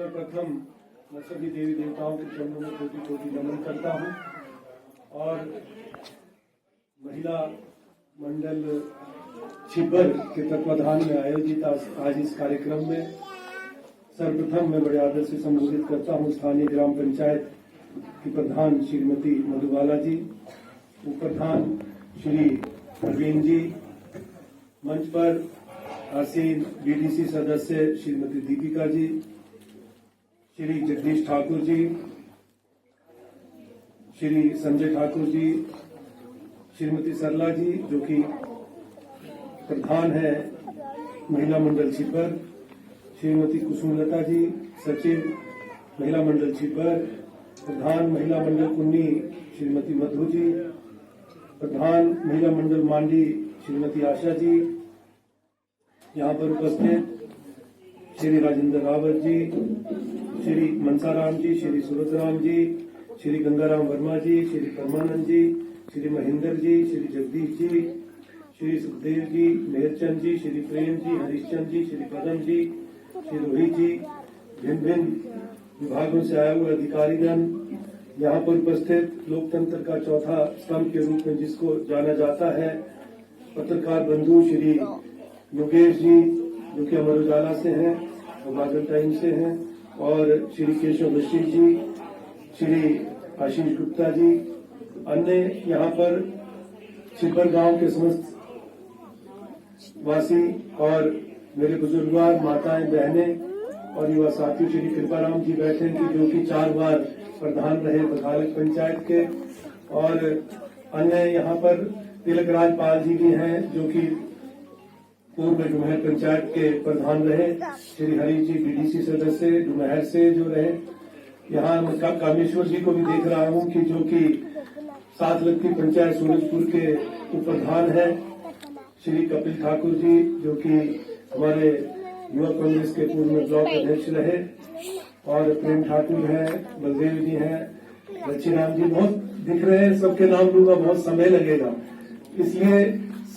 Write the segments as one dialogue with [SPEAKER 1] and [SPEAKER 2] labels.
[SPEAKER 1] सर्वप्रथम मैं सभी देवी देवताओं के चरणों में कोटि कोटि नमन करता हूँ और महिला मंडल छिब्बर के तत्वाधान में आयोजित आज इस कार्यक्रम में सर्वप्रथम मैं बड़े आदर से संबोधित करता हूँ स्थानीय ग्राम पंचायत की प्रधान श्रीमती मधुबाला जी, उप प्रधान श्री अरविंद जी, मंच पर आसीन बीडीसी सदस्य श्रीमती दीपिका जी, श्री जगदीश ठाकुर जी, श्री संजय ठाकुर जी, श्रीमती सरला जी जो कि प्रधान है महिला मंडल छिब्बर, श्रीमती कुसुमलता जी सचिव महिला मंडल छिब्बर, प्रधान महिला मंडल कुन्नी श्रीमती मधु जी, प्रधान महिला मंडल मांडी श्रीमती आशा जी, यहाँ पर उपस्थित श्री राजेंद्र रावत जी, श्री मनसाराम जी, श्री सूरजराम जी, श्री गंगाराम वर्मा जी, श्री परमानंद जी, श्री महेंद्र जी, श्री जगदीश जी, श्री सुखदेव जी, मेहरचंद जी, श्री प्रेम जी, हरिश्चंद जी, श्री पदम जी, श्री रोहित जी, भिन्न भिन्न विभागों से आए हुए अधिकारीगण, यहाँ पर उपस्थित लोकतंत्र का चौथा स्तंभ के रूप में जिसको जाना जाता है पत्रकार बंधु श्री योगेश जी जो कि अमर उजाला से हैं और बादल टाइम से हैं, और श्री केशव बशीर जी, श्री आशीष गुप्ता जी, अन्य यहाँ पर छिब्बर गांव के समस्त वासी और मेरे बुजुर्गवार माताएं बहनें और युवा साथी श्री कृपाराम जी बैठे हैं जो कि 4 बार प्रधान रहे बघालक पंचायत के, और अन्य यहाँ पर तिलक राजपाल जी भी हैं जो कि पूर्व डुमहर पंचायत के प्रधान रहे, श्री हरि जी बीडीसी सदस्य डुमहर से जो रहे, यहाँ मैं कामेश्वर जी को भी देख रहा हूँ कि जो कि 7 लक्की पंचायत सूरजपुर के उप प्रधान है, श्री कपिल ठाकुर जी जो कि हमारे युवा कांग्रेस के पूर्व में ब्लॉक अध्यक्ष रहे, और प्रेम ठाकुर है, बलदेव जी हैं, लक्ष्मीराम जी बहुत दिख रहे हैं, सबके नाम लूंगा बहुत समय लगेगा, इसलिए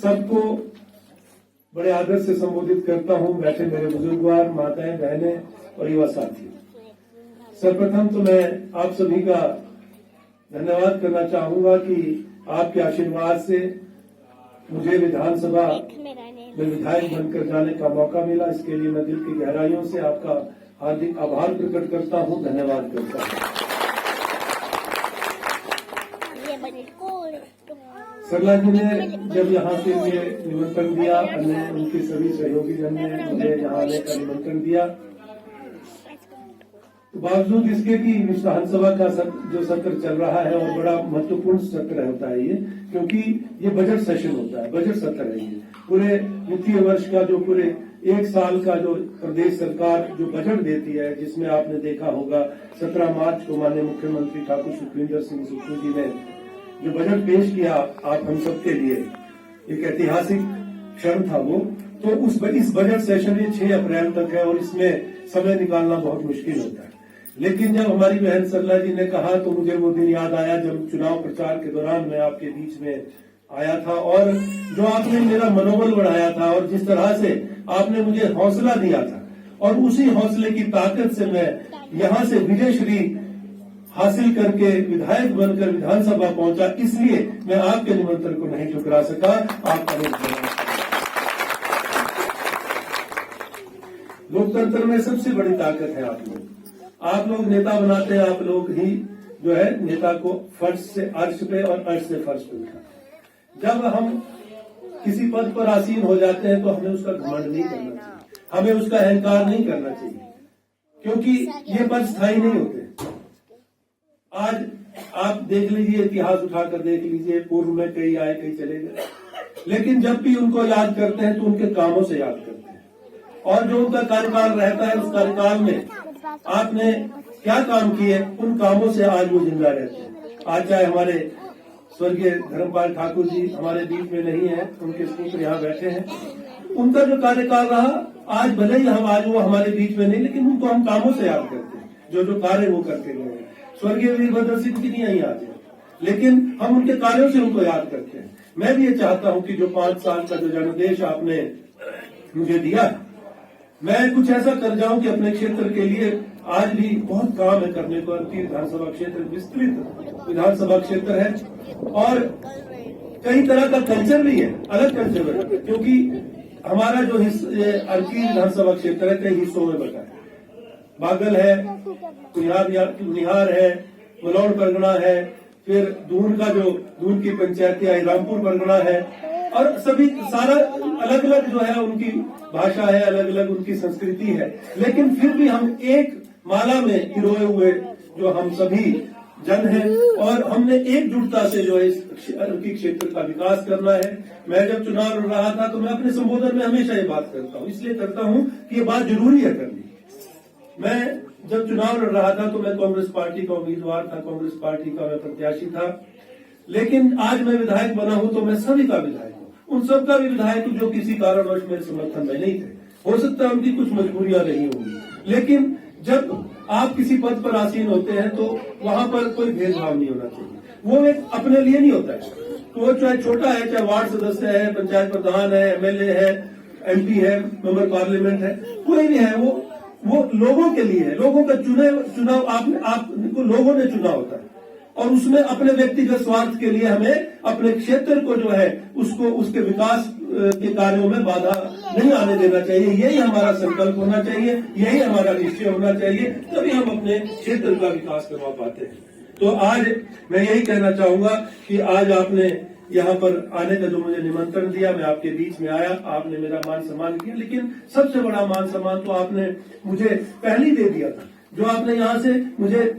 [SPEAKER 1] सबको बड़े आदर से संबोधित करता हूं। बैठे मेरे बुजुर्गवार माताएं बहनें और युवा साथी, सर्वप्रथम तो मैं आप सभी का धन्यवाद करना चाहूंगा कि आपके आशीर्वाद से मुझे विधानसभा में विधायक बनकर जाने का मौका मिला, इसके लिए मैं दिल की गहराइयों से आपका हार्दिक आभार प्रकट करता हूं, धन्यवाद करता हूं। सरला जी ने जब यहाँ से मुझे निमंत्रण दिया, अन्य उनके सभी सहयोगी जन ने मुझे यहाँ आने का निमंत्रण दिया, बावजूद इसके कि विधानसभा का जो सत्र चल रहा है और बड़ा महत्वपूर्ण सत्र होता है ये, क्योंकि ये बजट सेशन होता है, बजट सत्र है ये, पूरे वित्तीय वर्ष का जो पूरे 1 साल का जो प्रदेश सरकार जो बजट देती है, जिसमें आपने देखा होगा 17 मार्च को माननीय मुख्यमंत्री ठाकुर सुखविंदर सिंह सुक्खू जी ने जो बजट पेश किया आप हम सबके लिए, एक ऐतिहासिक क्षण था वो, तो इस बजट सेशन में 6 अप्रैल तक है और इसमें समय निकालना बहुत मुश्किल होता है। लेकिन जब हमारी बहन सरला जी ने कहा तो मुझे वो दिन याद आया जब चुनाव प्रचार के दौरान मैं आपके बीच में आया था, और जो आपने मेरा मनोबल बढ़ाया था और जिस तरह से आपने मुझे हौसला दिया था, और उसी हौसले की ताकत से मैं यहाँ से विजयश्री हासिल करके विधायक बनकर विधानसभा पहुंचा, इसलिए मैं आपके निमंत्रण को नहीं ठुकरा सका। आपका लोकतंत्र में सबसे बड़ी ताकत है आप लोग नेता बनाते हैं, आप लोग ही जो है नेता को फर्श से अर्श पे और अर्श से फर्श पे उठा। जब हम किसी पद पर आसीन हो जाते हैं तो हमें उसका घमंड नहीं करना चाहिए, हमें उसका अहंकार नहीं करना चाहिए, क्योंकि ये पद स्थायी नहीं होते। आज आप देख लीजिए, इतिहास उठाकर देख लीजिए, पूर्व में कई आए कई चले गए, लेकिन जब भी उनको याद करते हैं तो उनके कामों से याद करते हैं, और जो उनका कार्यकाल रहता है उस कार्यकाल में आपने क्या काम किए, उन कामों से आज वो जिंदा रहते हैं। आज चाहे हमारे स्वर्गीय धर्मपाल ठाकुर जी हमारे बीच में नहीं है, उनके पुत्र यहाँ बैठे हैं, उनका जो कार्यकाल रहा, आज भले ही आज वो हमारे बीच में नहीं, लेकिन उनको हम कामों से याद करते हैं, जो कार्य वो करके गए हैं। स्वर्गीय वीरभद्र सिंह जी नहीं आज है, लेकिन हम उनके कार्यों से उनको याद करते हैं। मैं भी ये चाहता हूं कि जो 5 साल का जो जनादेश आपने मुझे दिया, मैं कुछ ऐसा कर जाऊं कि अपने क्षेत्र के लिए आज भी बहुत काम है करने को। अर्की विधानसभा क्षेत्र विस्तृत विधानसभा क्षेत्र है और कई तरह का कल्चर भी है, अलग कल्चर है, क्योंकि हमारा जो अर्की विधानसभा क्षेत्र है कई हिस्सों में बटा है। बागल है, कुनिहार है, मलौड़ परगना है, फिर दून का जो दून की पंचायत है, रामपुर परगना है, और सभी सारा अलग अलग जो है उनकी भाषा है, अलग अलग उनकी संस्कृति है, लेकिन फिर भी हम एक माला में पिरोए हुए जो हम सभी जन हैं और हमने एकजुटता से जो है इस अर्की क्षेत्र का विकास करना है। मैं जब चुनाव लड़ रहा था तो मैं अपने संबोधन में हमेशा ये बात करता हूँ, इसलिए करता हूँ कि ये बात जरूरी है करनी। मैं जब चुनाव लड़ रहा था तो मैं कांग्रेस पार्टी का उम्मीदवार था, कांग्रेस पार्टी का मैं प्रत्याशी था, लेकिन आज मैं विधायक बना हूं तो मैं सभी का विधायक हूं, उन सब का भी विधायक जो किसी कारणवश मेरे समर्थन में नहीं थे। हो सकता है उनकी कुछ मजबूरियां रही होंगी, लेकिन जब आप किसी पद पर आसीन होते हैं तो वहां पर कोई भेदभाव नहीं होना चाहिए। वो एक अपने लिए नहीं होता है, तो वो चाहे छोटा है, चाहे वार्ड सदस्य है, पंचायत प्रधान है, एमएलए है, एमपी है, मेंबर पार्लियामेंट है, कोई भी है, वो लोगों के लिए है। लोगों का चुनाव आपको लोगों ने चुना होता है और उसमें अपने व्यक्तिगत स्वार्थ के लिए हमें अपने क्षेत्र को जो है उसको उसके विकास के कार्यों में बाधा नहीं आने देना चाहिए। यही हमारा संकल्प होना चाहिए, यही हमारा निश्चय होना चाहिए, तभी हम अपने क्षेत्र का विकास करवा पाते हैं। तो आज मैं यही कहना चाहूंगा कि आज आपने यहाँ पर आने का जो मुझे निमंत्रण दिया, मैं आपके बीच में आया, आपने मेरा मान सम्मान किया, लेकिन सबसे बड़ा मान सम्मान तो आपने मुझे पहले ही दे दिया था, जो आपने यहाँ से मुझे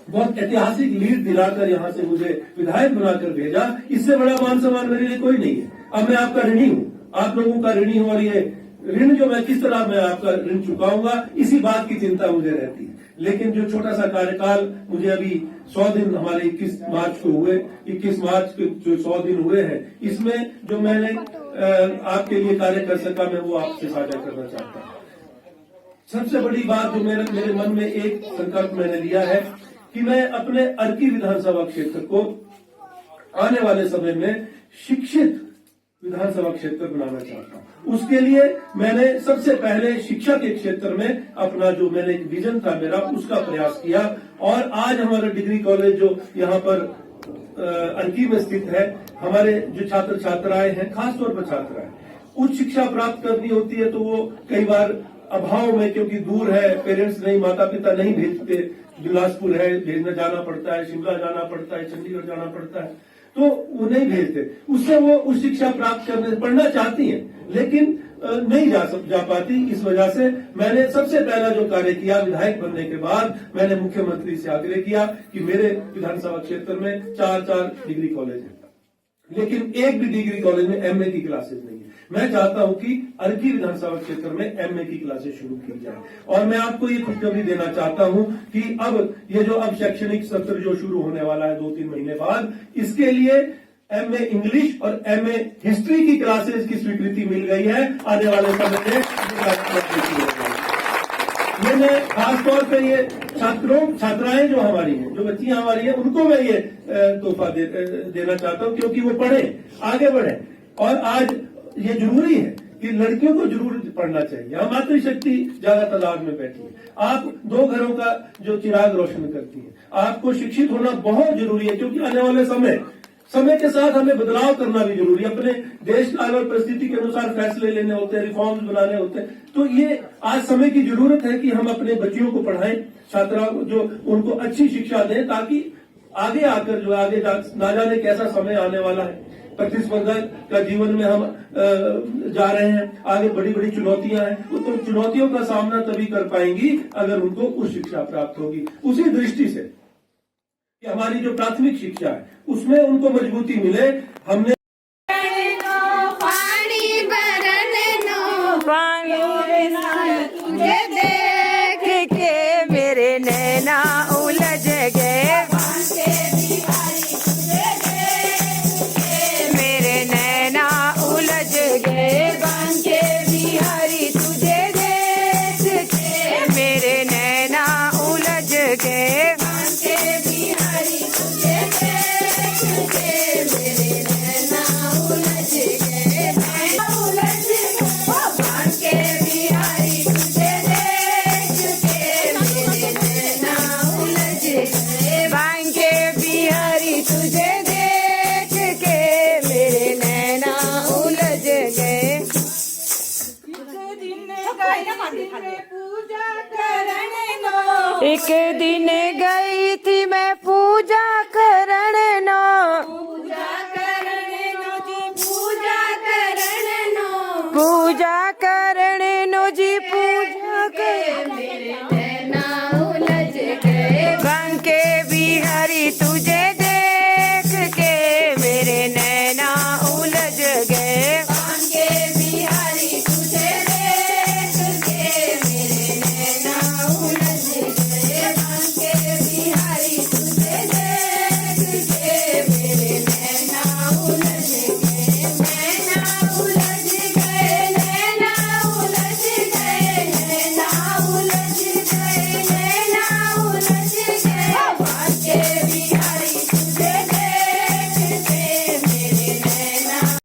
[SPEAKER 1] बहुत ऐतिहासिक लीड दिलाकर यहाँ से मुझे विधायक बनाकर भेजा। इससे बड़ा मान सम्मान मेरे लिए कोई नहीं है। अब मैं आपका ऋणी हूँ, आप लोगों का ऋणी हूँ, और ये ऋण जो मैं किस तरह मैं आपका ऋण चुकाऊंगा इसी बात की चिंता मुझे रहती है। लेकिन जो छोटा सा कार्यकाल मुझे अभी 100 दिन हमारे 21 मार्च को हुए, 21 मार्च के जो 100 दिन हुए हैं, इसमें जो मैंने आपके लिए कार्य कर सका मैं वो आपसे साझा करना चाहता हूँ। सबसे बड़ी बात जो मेरे मन में एक संकल्प मैंने लिया है कि मैं अपने अर्की विधानसभा क्षेत्र को आने वाले समय में शिक्षित विधानसभा क्षेत्र बनाना चाहता हूं। उसके लिए मैंने सबसे पहले शिक्षा के क्षेत्र में अपना जो मैंने एक विजन था मेरा उसका प्रयास किया, और आज हमारा डिग्री कॉलेज जो यहाँ पर अर्की में स्थित है, हमारे जो छात्र छात्राएं हैं, खासतौर पर छात्राएं उच्च शिक्षा प्राप्त करनी होती है तो वो कई बार अभाव में, क्योंकि दूर है, पेरेंट्स नहीं, माता पिता नहीं भेजते, बिलासपुर है, भेजना जाना पड़ता है, शिमला जाना पड़ता है, चंडीगढ़ जाना पड़ता है, तो वो नहीं भेजते। उससे वो उच्च शिक्षा प्राप्त करने पढ़ना चाहती हैं, लेकिन नहीं जा पाती। इस वजह से मैंने सबसे पहला जो कार्य किया, विधायक बनने के बाद मैंने मुख्यमंत्री से आग्रह किया कि मेरे विधानसभा क्षेत्र में 4 डिग्री कॉलेज है, लेकिन एक भी डिग्री कॉलेज में एमए की क्लासेज नहीं है। मैं चाहता हूं कि अर्की विधानसभा क्षेत्र में एमए की क्लासेज शुरू की जाए, और मैं आपको ये खुशखबरी देना चाहता हूं कि अब ये जो अब शैक्षणिक सत्र जो शुरू होने वाला है 2-3 महीने बाद, इसके लिए एमए इंग्लिश और एमए हिस्ट्री की क्लासेज की स्वीकृति मिल गई है। आने वाले समय में ये मैं खासतौर पे ये छात्राएं जो हमारी हैं, जो बच्चियां हमारी हैं, उनको मैं ये तोहफा देना चाहता हूं, क्योंकि वो पढ़े, आगे बढ़े। और आज ये जरूरी है कि लड़कियों को जरूर पढ़ना चाहिए। यहाँ मातृशक्ति ज्यादा तादाद में बैठी है, आप 2 घरों का जो चिराग रोशन करती है। आपको शिक्षित होना बहुत जरूरी है, क्योंकि आने वाले समय के साथ हमें बदलाव करना भी जरूरी है। अपने देश काल और परिस्थिति के अनुसार फैसले लेने होते हैं, रिफॉर्म्स बनाने होते हैं। तो ये आज समय की जरूरत है कि हम अपने बच्चियों को पढ़ाएं, छात्राओं को जो उनको अच्छी शिक्षा दें, ताकि आगे आकर जो आगे ना जाने कैसा समय आने वाला है, प्रतिस्पर्धा का जीवन में हम जा रहे हैं, आगे बड़ी बड़ी चुनौतियां हैं, तो चुनौतियों का सामना तभी कर पाएंगी अगर उनको उच्च शिक्षा प्राप्त होगी। उसी दृष्टि से कि हमारी जो प्राथमिक शिक्षा है उसमें उनको मजबूती मिले। हमने
[SPEAKER 2] तुझे देख के मेरे नैना उलझ गए, मेरे नैना उलझ गए, बांके बिहारी तुझे देख के मेरे नैना उलझ गए, बांके बिहारी तुझे देख के मेरे नैना पूजा करने नो एक दिन गई थी मैं पूजा करण